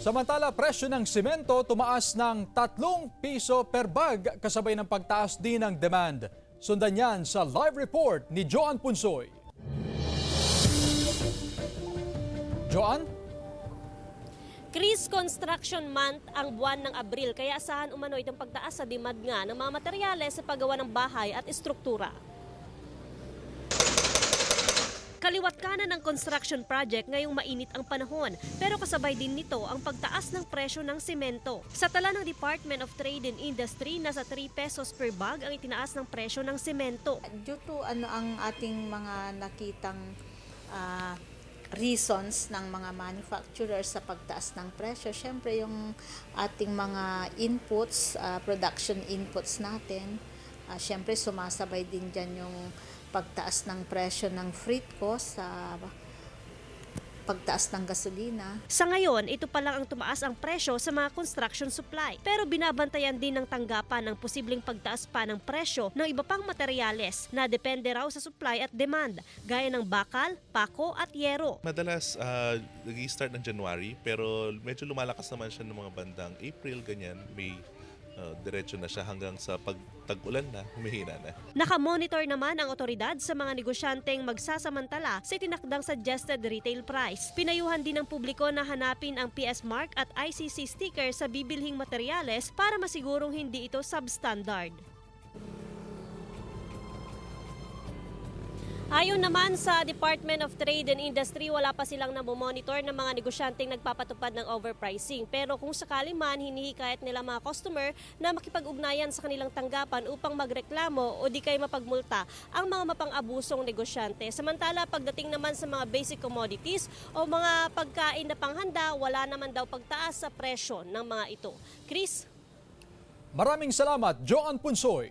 Samantala, presyo ng simento tumaas ng 3 piso per bag kasabay ng pagtaas din ng demand. Sundan yan sa live report ni Joan Punsoy. Joan? Chris, construction month ang buwan ng Abril kaya asahan umano itong pagtaas sa demand nga ng mga materyales sa paggawa ng bahay at estruktura. Kaliwat kanan ng construction project ngayong mainit ang panahon, pero kasabay din nito ang pagtaas ng presyo ng semento. Sa tala ng Department of Trade and Industry, nasa 3 pesos per bag ang itinaas ng presyo ng semento. Due to ang ating mga nakitang reasons ng mga manufacturers sa pagtaas ng presyo, syempre yung ating mga inputs, production inputs natin, syempre sumasabay din dyan yung pagtaas ng presyo ng freight cost sa pagtaas ng gasolina. Sa ngayon, ito pa lang ang tumaas ang presyo sa mga construction supply. Pero binabantayan din ng tanggapan ng posibleng pagtaas pa ng presyo ng iba pang materyales na depende raw sa supply at demand, gaya ng bakal, pako at yero. Madalas nag-i-start ng January pero medyo lumalakas naman siya ng mga bandang April, ganyan. May diretso na siya hanggang sa pag-tag-ulan na, humihina na. Nakamonitor naman ang otoridad sa mga negosyanteng magsasamantala sa tinakdang suggested retail price. Pinayuhan din ng publiko na hanapin ang PS Mark at ICC sticker sa bibilhing materyales para masigurong hindi ito substandard. Ayon naman sa Department of Trade and Industry, wala pa silang namomonitor ng mga negosyanteng nagpapatupad ng overpricing. Pero kung sakali man, hinihikayat nila mga customer na makipag-ugnayan sa kanilang tanggapan upang magreklamo o di kay mapagmulta ang mga mapang-abusong negosyante. Samantala, pagdating naman sa mga basic commodities o mga pagkain na panghanda, wala naman daw pagtaas sa presyo ng mga ito. Chris? Maraming salamat, Joan Punsoy.